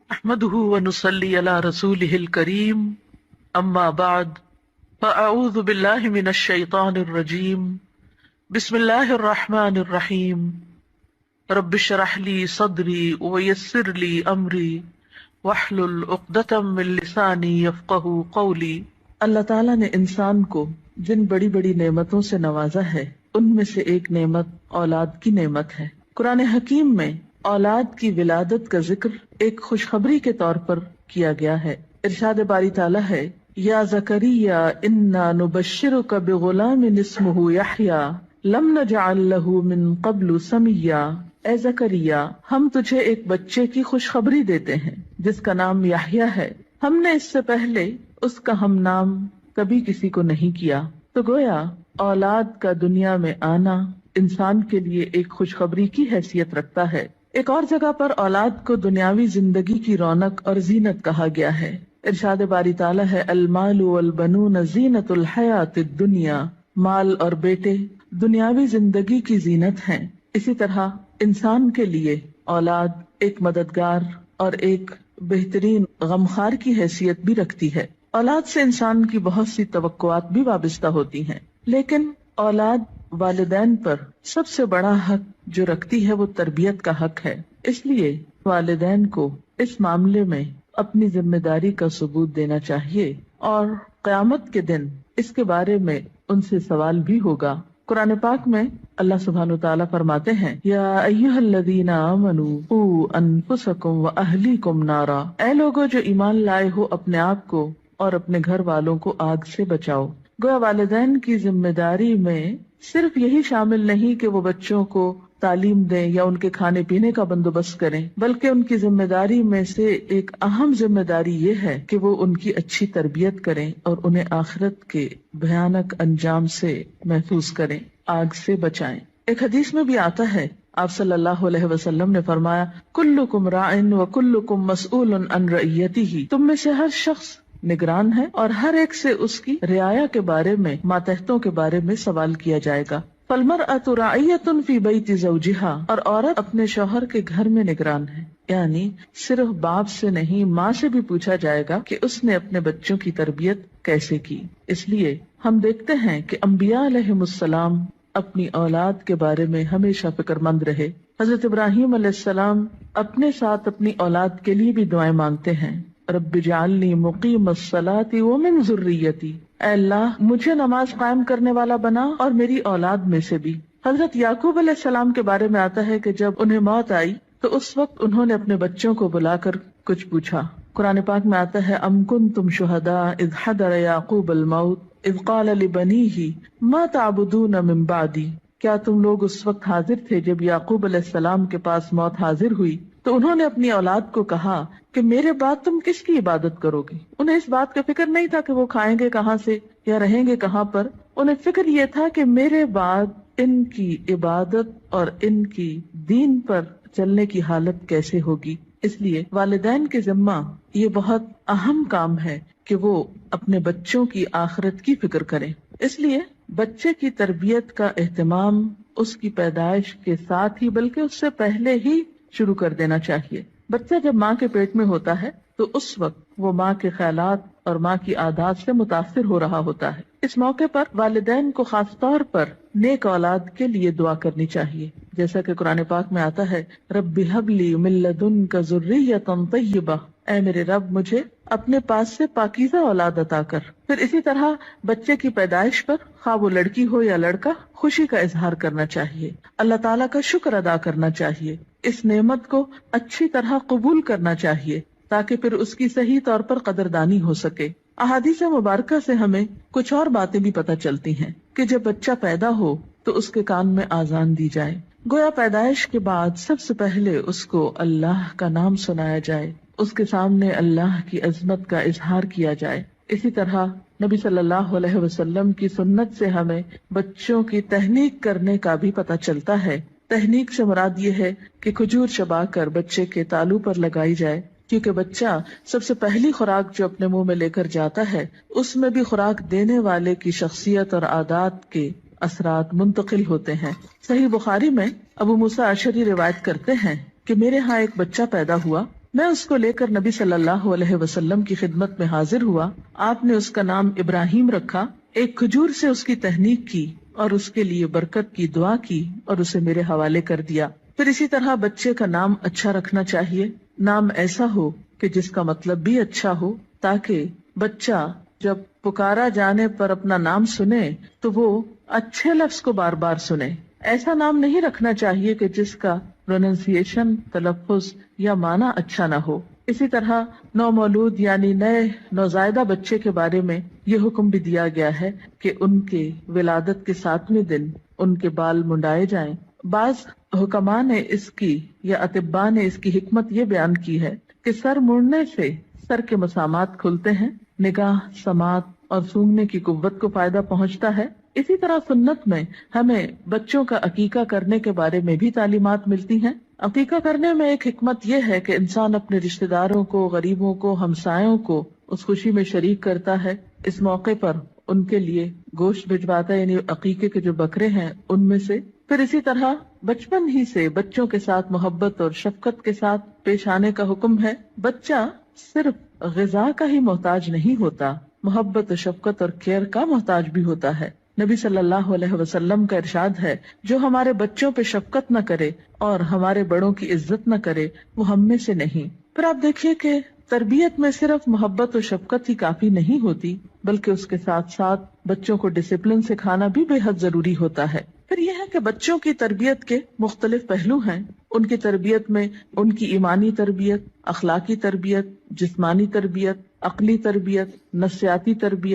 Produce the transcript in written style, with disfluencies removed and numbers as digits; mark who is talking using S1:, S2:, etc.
S1: احمده ونصلي على رسوله الكريم اما بعد فاعوذ بالله من الشيطان الرجيم بسم الله الرحمن الرحيم رب اشرح لي صدري ويسر لي امري واحلل عقدة من لساني يفقهوا قولي۔ اللہ تعالیٰ نے انسان کو جن بڑی بڑی نعمتوں سے نوازا ہے ان میں سے ایک نعمت اولاد کی نعمت ہے۔ قرآن حکیم میں اولاد کی ولادت کا ذکر ایک خوشخبری کے طور پر کیا گیا ہے۔ ارشاد باری تعالیٰ ہے، یا زکریا انا نبشرک بغلام اسمہ یحییٰ لم نجعل لہ من قبل سمیا۔ اے زکریا، ہم تجھے ایک بچے کی خوشخبری دیتے ہیں جس کا نام یحییٰ ہے، ہم نے اس سے پہلے اس کا ہم نام کبھی کسی کو نہیں کیا۔ تو گویا اولاد کا دنیا میں آنا انسان کے لیے ایک خوشخبری کی حیثیت رکھتا ہے۔ ایک اور جگہ پر اولاد کو دنیاوی زندگی کی رونق اور زینت کہا گیا ہے۔ ارشاد باری تعالیٰ ہے، المال والبنون زینت الحیات الدنیا، مال اور بیٹے دنیاوی زندگی کی زینت ہیں۔ اسی طرح انسان کے لیے اولاد ایک مددگار اور ایک بہترین غمخوار کی حیثیت بھی رکھتی ہے۔ اولاد سے انسان کی بہت سی توقعات بھی وابستہ ہوتی ہیں، لیکن اولاد والدین پر سب سے بڑا حق جو رکھتی ہے وہ تربیت کا حق ہے۔ اس لیے والدین کو اس معاملے میں اپنی ذمہ داری کا ثبوت دینا چاہیے، اور قیامت کے دن اس کے بارے میں ان سے سوال بھی ہوگا۔ قرآن پاک میں اللہ سبحانہ وتعالیٰ فرماتے ہیں، یا ایھا الذین آمنوا قوا انفسکم واہلیکم نارا، اے لوگو جو ایمان لائے ہو اپنے آپ کو اور اپنے گھر والوں کو آگ سے بچاؤ۔ گویا والدین کی ذمہ داری میں صرف یہی شامل نہیں کہ وہ بچوں کو تعلیم دیں یا ان کے کھانے پینے کا بندوبست کریں، بلکہ ان کی ذمہ داری میں سے ایک اہم ذمہ داری یہ ہے کہ وہ ان کی اچھی تربیت کریں اور انہیں آخرت کے بھیانک انجام سے محفوظ کریں، آگ سے بچائیں۔ ایک حدیث میں بھی آتا ہے، آپ صلی اللہ علیہ وسلم نے فرمایا، کلکم راع وکلکم مسئول عن رعیتہ، تم میں سے ہر شخص نگران ہے اور ہر ایک سے اس کی رعایا کے بارے میں، ماتحتوں کے بارے میں سوال کیا جائے گا۔ فالمرأة راعیۃ فی بیت زوجہا، اور عورت اپنے شوہر کے گھر میں نگران ہے، یعنی صرف باپ سے نہیں، ماں سے بھی پوچھا جائے گا کہ اس نے اپنے بچوں کی تربیت کیسے کی۔ اس لیے ہم دیکھتے ہیں کہ انبیاء علیہم السلام اپنی اولاد کے بارے میں ہمیشہ فکر مند رہے۔ حضرت ابراہیم علیہ السلام اپنے ساتھ اپنی اولاد کے لیے بھی دعائیں مانگتے ہیں، رب اجعلنی مقیم الصلاۃ ومن ذریتی، اے اللہ مجھے نماز قائم کرنے والا بنا اور میری اولاد میں سے بھی۔ حضرت یعقوب علیہ السلام کے بارے میں آتا ہے کہ جب انہیں موت آئی تو اس وقت انہوں نے اپنے بچوں کو بلا کر کچھ پوچھا۔ قرآن پاک میں آتا ہے، ام کنتم شہداء اذ حضر یعقوب الموت اذ قال لبنیہ ما تعبدون من بعدی، کیا تم لوگ اس وقت حاضر تھے جب یعقوب علیہ السلام کے پاس موت حاضر ہوئی تو انہوں نے اپنی اولاد کو کہا کہ میرے بعد تم کس کی عبادت کرو گے؟ انہیں اس بات کا فکر نہیں تھا کہ وہ کھائیں گے کہاں سے یا رہیں گے کہاں پر، انہیں فکر یہ تھا کہ میرے بعد ان کی عبادت اور ان کی دین پر چلنے کی حالت کیسے ہوگی۔ اس لیے والدین کے ذمہ یہ بہت اہم کام ہے کہ وہ اپنے بچوں کی آخرت کی فکر کریں۔ اس لیے بچے کی تربیت کا اہتمام اس کی پیدائش کے ساتھ ہی بلکہ اس سے پہلے ہی شروع کر دینا چاہیے۔ بچہ جب ماں کے پیٹ میں ہوتا ہے تو اس وقت وہ ماں کے خیالات اور ماں کی عادات سے متاثر ہو رہا ہوتا ہے۔ اس موقع پر والدین کو خاص طور پر نیک اولاد کے لیے دعا کرنی چاہیے، جیسا کہ قرآن پاک میں آتا ہے، رب ھب لی من لدنک ذریۃ طیبہ، اے میرے رب مجھے اپنے پاس سے پاکیزہ اولاد عطا کر۔ پھر اسی طرح بچے کی پیدائش پر خواہ وہ لڑکی ہو یا لڑکا، خوشی کا اظہار کرنا چاہیے، اللہ تعالیٰ کا شکر ادا کرنا چاہیے، اس نعمت کو اچھی طرح قبول کرنا چاہیے تاکہ پھر اس کی صحیح طور پر قدردانی ہو سکے۔ احادیث مبارکہ سے ہمیں کچھ اور باتیں بھی پتہ چلتی ہیں کہ جب بچہ پیدا ہو تو اس کے کان میں آذان دی جائے، گویا پیدائش کے بعد سب سے پہلے اس کو اللہ کا نام سنایا جائے، اس کے سامنے اللہ کی عظمت کا اظہار کیا جائے۔ اسی طرح نبی صلی اللہ علیہ وسلم کی سنت سے ہمیں بچوں کی تہنیک کرنے کا بھی پتہ چلتا ہے۔ تہنیک سے مراد یہ ہے کہ کھجور چبا کر بچے کے تالو پر لگائی جائے، کیونکہ بچہ سب سے پہلی خوراک جو اپنے منہ میں لے کر جاتا ہے اس میں بھی خوراک دینے والے کی شخصیت اور عادات کے اثرات منتقل ہوتے ہیں۔ صحیح بخاری میں ابو موسیٰ اشعری روایت کرتے ہیں کہ میرے ہاں ایک بچہ پیدا ہوا میں اس کو لے کر نبی صلی اللہ علیہ وسلم کی خدمت میں حاضر ہوا. آپ نے اس کا نام ابراہیم رکھا. ایک کھجور سے اس کی تہنیک کی اور اس کے لیے برکت کی دعا کی اور اسے میرے حوالے کر دیا. پھر اسی طرح بچے کا نام اچھا رکھنا چاہیے. نام ایسا ہو کہ جس کا مطلب بھی اچھا ہو، تاکہ بچہ جب پکارا جانے پر اپنا نام سنے تو وہ اچھے لفظ کو بار بار سنے. ایسا نام نہیں رکھنا چاہیے کہ جس کا پروننسیشن، تلفظ یا معنی اچھا نہ ہو. اسی طرح نومولود یعنی نئے نوزائیدہ بچے کے بارے میں یہ حکم بھی دیا گیا ہے کہ ان کے ولادت کے 7ویں دن ان کے بال منڈائے جائیں. بعض حکماء نے اس کی یا اطباء نے اس کی حکمت یہ بیان کی ہے کہ سر مڑنے سے سر کے مسامات کھلتے ہیں، نگاہ، سماعت اور سونگنے کی قوت کو فائدہ پہنچتا ہے. اسی طرح سنت میں ہمیں بچوں کا عقیقہ کرنے کے بارے میں بھی تعلیمات ملتی ہیں. عقیقہ کرنے میں ایک حکمت یہ ہے کہ انسان اپنے رشتہ داروں کو، غریبوں کو، ہمسایوں کو اس خوشی میں شریک کرتا ہے. اس موقع پر ان کے لیے گوشت بھجواتا ہے، یعنی عقیقے کے جو بکرے ہیں ان میں سے. پھر اسی طرح بچپن ہی سے بچوں کے ساتھ محبت اور شفقت کے ساتھ پیش آنے کا حکم ہے. بچہ صرف غذا کا ہی محتاج نہیں ہوتا، محبت و شفقت اور کیئر کا محتاج بھی ہوتا ہے. نبی صلی اللہ علیہ وسلم کا ارشاد ہے، جو ہمارے بچوں پہ شفقت نہ کرے اور ہمارے بڑوں کی عزت نہ کرے وہ ہم میں سے نہیں. پھر آپ دیکھیے کہ تربیت میں صرف محبت و شفقت ہی کافی نہیں ہوتی، بلکہ اس کے ساتھ ساتھ بچوں کو ڈسپلن سکھانا بھی بے حد ضروری ہوتا ہے. پھر یہ ہے کہ بچوں کی تربیت کے مختلف پہلو ہیں. ان کی تربیت میں ان کی ایمانی تربیت، اخلاقی تربیت، جسمانی تربیت، عقلی تربیت، نفسیاتی تربیت،